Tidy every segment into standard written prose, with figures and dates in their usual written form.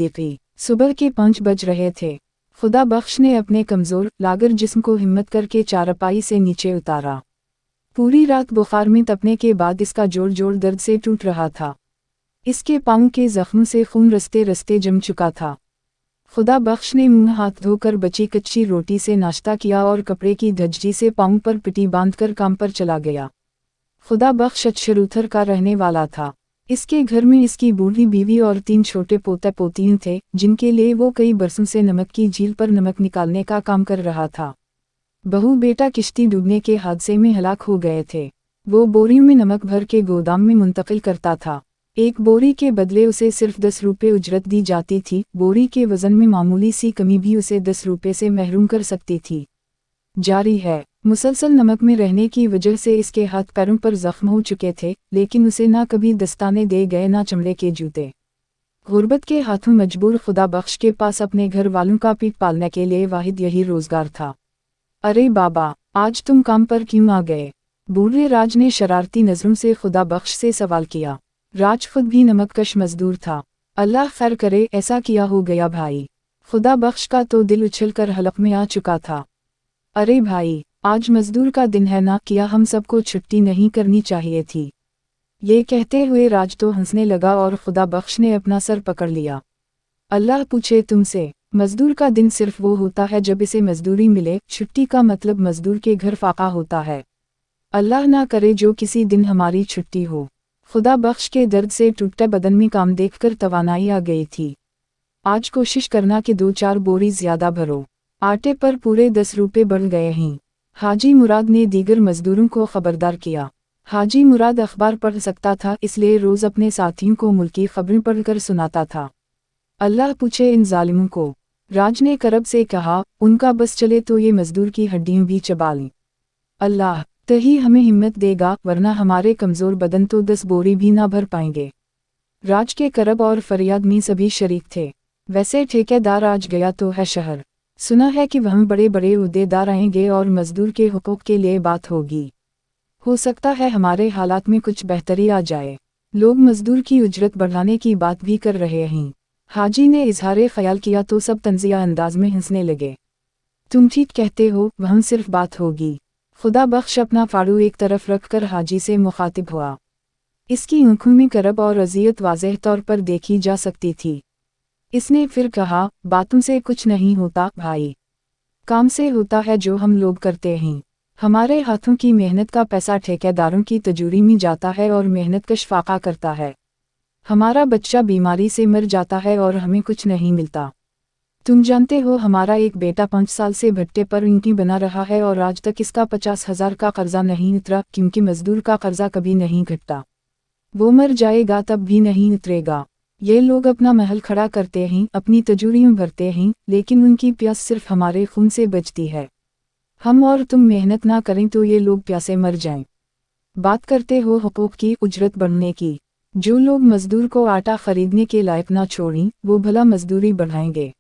सिद्दीकी। सुबह के 5 बज रहे थे। खुदा बख्श ने अपने कमज़ोर लागर जिस्म को हिम्मत करके चारपाई से नीचे उतारा। पूरी रात बुखार में तपने के बाद इसका जोड़ जोड़ दर्द से टूट रहा था। इसके पाँव के जख्म से खून रस्ते रस्ते जम चुका था। खुदा बख्श ने मुंह हाथ धोकर बची कच्ची रोटी से नाश्ता किया और कपड़े की धज्जी से पाँव पर पिटी बांधकर काम पर चला गया। खुदा बख्श अचशरूथर का रहने वाला था। इसके घर में इसकी बूढ़ी बीवी और 3 छोटे पोते पोतियां थे, जिनके लिए वो कई बरसों से नमक की झील पर नमक निकालने का काम कर रहा था। बहू बेटा किश्ती डूबने के हादसे में हलाक हो गए थे। वो बोरियों में नमक भर के गोदाम में मुंतकिल करता था। एक बोरी के बदले उसे सिर्फ 10 रुपये उजरत दी जाती थी। बोरी के वजन में मामूली सी कमी भी उसे 10 रुपये से महरूम कर सकती थी। जारी है, मुसलसल नमक में रहने की वजह से इसके हाथ पैरों पर जख्म हो चुके थे, लेकिन उसे ना कभी दस्ताने दे गए ना चमड़े के जूते। गुर्बत के हाथों मजबूर खुदा बख्श के पास अपने घर वालों का पेट पालने के लिए वाहिद यही रोजगार था। अरे बाबा, आज तुम काम पर क्यों आ गए? बूढ़े राज ने शरारती नजरों से खुदा बख्श से सवाल किया। राज खुद भी नमककश मजदूर था। अल्लाह खैर करे, ऐसा किया हो गया भाई। खुदा बख्श का तो दिल उछलकर हलक में आ चुका था। अरे भाई, आज मजदूर का दिन है ना, क्या हम सबको छुट्टी नहीं करनी चाहिए थी? ये कहते हुए राज तो हंसने लगा और खुदा बख्श ने अपना सर पकड़ लिया। अल्लाह पूछे तुमसे, मजदूर का दिन सिर्फ वो होता है जब इसे मजदूरी मिले। छुट्टी का मतलब मजदूर के घर फाका होता है। अल्लाह ना करे जो किसी दिन हमारी छुट्टी हो। खुदा बख्श के दर्द से टूटे बदन में काम देखकर तवानाई आ गई थी। आज कोशिश करना कि 2-4 बोरी ज्यादा भरो। आटे पर पूरे 10 रुपये बढ़ गए हैं। हाजी मुराद ने दीगर मजदूरों को खबरदार किया। हाजी मुराद अखबार पढ़ सकता था, इसलिए रोज अपने साथियों को मुल्की खबरें पढ़कर सुनाता था। अल्लाह पूछे इन जालिमों को। राज ने करब से कहा, उनका बस चले तो ये मजदूर की हड्डियां भी चबा लें। अल्लाह तही हमें हिम्मत देगा, वरना हमारे कमज़ोर बदन तो 10 बोरी भी ना भर पाएंगे। राज के करब और फरियाद में सभी शरीक थे। वैसे ठेकेदार आज गया तो है शहर। सुना है कि वहाँ बड़े बड़े उहदेदार आएंगे और मजदूर के हुकूक के लिए बात होगी। हो सकता है हमारे हालात में कुछ बेहतरी आ जाए। लोग मजदूर की उजरत बढ़ाने की बात भी कर रहे हैं। हाजी ने इजहार ख्याल किया तो सब तंजिया अंदाज में हंसने लगे। तुम ठीक कहते हो, वहाँ सिर्फ बात होगी। खुदा बख्श अपना फाड़ू एक तरफ रखकर हाजी से मुखातिब हुआ। इसकी आंखों में करब और अजियत वाज़ेह तौर पर देखी जा सकती थी। इसने फिर कहा, बातों से कुछ नहीं होता भाई, काम से होता है जो हम लोग करते हैं। हमारे हाथों की मेहनत का पैसा ठेकेदारों की तजूरी में जाता है और मेहनत कश फाका करता है। हमारा बच्चा बीमारी से मर जाता है और हमें कुछ नहीं मिलता। तुम जानते हो हमारा एक बेटा 5 साल से भट्टे पर ईंटें बना रहा है और आज तक इसका 50,000 का कर्जा नहीं उतरा, क्योंकि मजदूर का कर्जा कभी नहीं घटता। वो मर जाएगा तब भी नहीं उतरेगा। ये लोग अपना महल खड़ा करते हैं, अपनी तजूरियों भरते हैं, लेकिन उनकी प्यास सिर्फ हमारे खून से बचती है। हम और तुम मेहनत ना करें तो ये लोग प्यासे मर जाएं। बात करते हो हुकूक की, उजरत बढ़ने की। जो लोग मजदूर को आटा खरीदने के लायक ना छोड़ें, वो भला मजदूरी बढ़ाएंगे?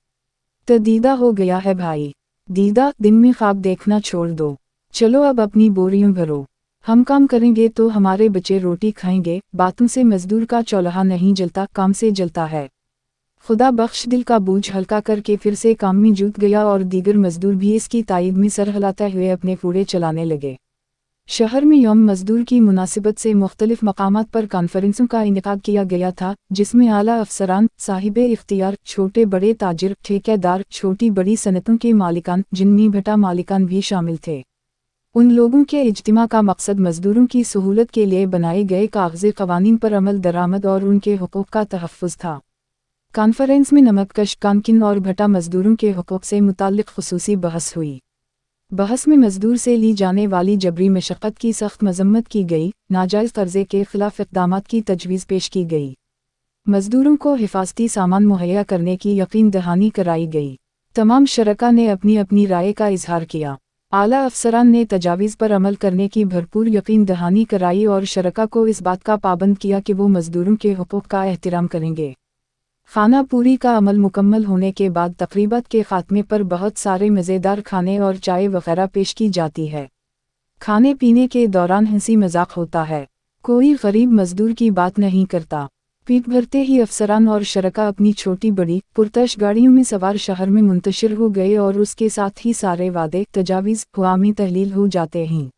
तो दीदा हो गया है भाई। दीदा, दिन में ख्वाब देखना छोड़ दो। चलो अब अपनी बोरियों भरो। हम काम करेंगे तो हमारे बच्चे रोटी खाएंगे। बातों से मजदूर का चौल्हा नहीं जलता, काम से जलता है। खुदा बख्श दिल का बोझ हल्का करके फिर से काम में जुट गया और दीगर मजदूर भी इसकी तायद में सर हिलाते हुए अपने कूड़े चलाने लगे। शहर में यौम मजदूर की मुनासिबत से मुख्तलिफ मकामात पर कॉन्फ्रेंसों का इनेकाद किया गया था, जिसमें आला अफसरान, साहिबे इख्तियार, छोटे बड़े ताजिर, ठेकेदार, छोटी बड़ी सनतों के मालिकान, जिनमें भट्टा मालिकान भी शामिल थे। उन लोगों के इज्तिमा का मकसद मजदूरों की सहूलत के लिए बनाए गए कागज़ी क़वानीन पर अमल दरामद और उनके हुकूक का तहफ़्फ़ुज़ था। कॉन्फ्रेंस में नमककश, कामकिन और भट्टा मजदूरों के हुकूक से मुताल्लिक़ ख़ुसूसी बहस हुई। बहस में मजदूर से ली जाने वाली जबरी मशक्क़त की सख्त मज़म्मत की गई, नाजायज़ कर्ज़े के ख़िलाफ़ इक़दामात की तजवीज़ पेश की गई। मजदूरों को हिफाजती सामान मुहैया करने की यकीन दहानी कराई गई। तमाम शरका ने अपनी अपनी राय का इजहार किया। आला अफसरान ने तजावीज़ पर अमल करने की भरपूर यकीन दहानी कराई और शरका को इस बात का पाबंद किया कि वो मजदूरों के हुकूक का एहतराम करेंगे। खाना पूरी का अमल मुकम्मल होने के बाद तक़रीबात के ख़ात्मे पर बहुत सारे मज़ेदार खाने और चाय वग़ैरह पेश की जाती है। खाने पीने के दौरान हंसी मजाक होता है। कोई गरीब मजदूर की बात नहीं करता। पीठ भरते ही अफसरान और शरका अपनी छोटी बड़ी पुरतश गाड़ियों में सवार शहर में मुंतशिर हो गए और उसके साथ ही सारे वादे तजावीज़ हुआमी तहलील हो जाते हैं।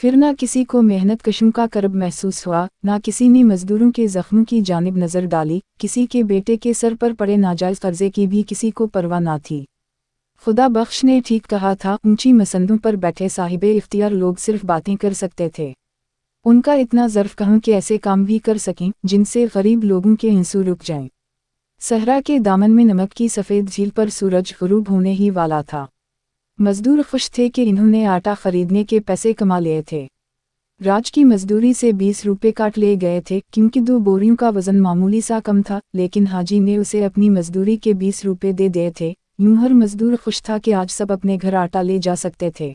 फिर ना किसी को मेहनत कशों का करब महसूस हुआ, ना किसी ने मजदूरों के जख्मों की जानिब नज़र डाली, किसी के बेटे के सर पर पड़े नाजायज़ कर्जे की भी किसी को परवाह ना थी। खुदा बख्श ने ठीक कहा था, ऊंची मसंदों पर बैठे साहिबे इख्तियार लोग सिर्फ बातें कर सकते थे। उनका इतना ज़र्फ कहूँ कि ऐसे काम भी कर सकें जिनसे गरीब लोगों के आंसू रुक जाएं। सहरा के दामन में नमक की सफ़ेद झील पर सूरज गुरूब होने ही वाला था। मजदूर खुश थे कि इन्होंने आटा खरीदने के पैसे कमा लिए थे। राज की मजदूरी से 20 रुपये काट लिए गए थे क्योंकि 2 बोरियों का वज़न मामूली सा कम था, लेकिन हाजी ने उसे अपनी मजदूरी के 20 रुपये दे दिए थे। यूं हर मजदूर खुश था कि आज सब अपने घर आटा ले जा सकते थे।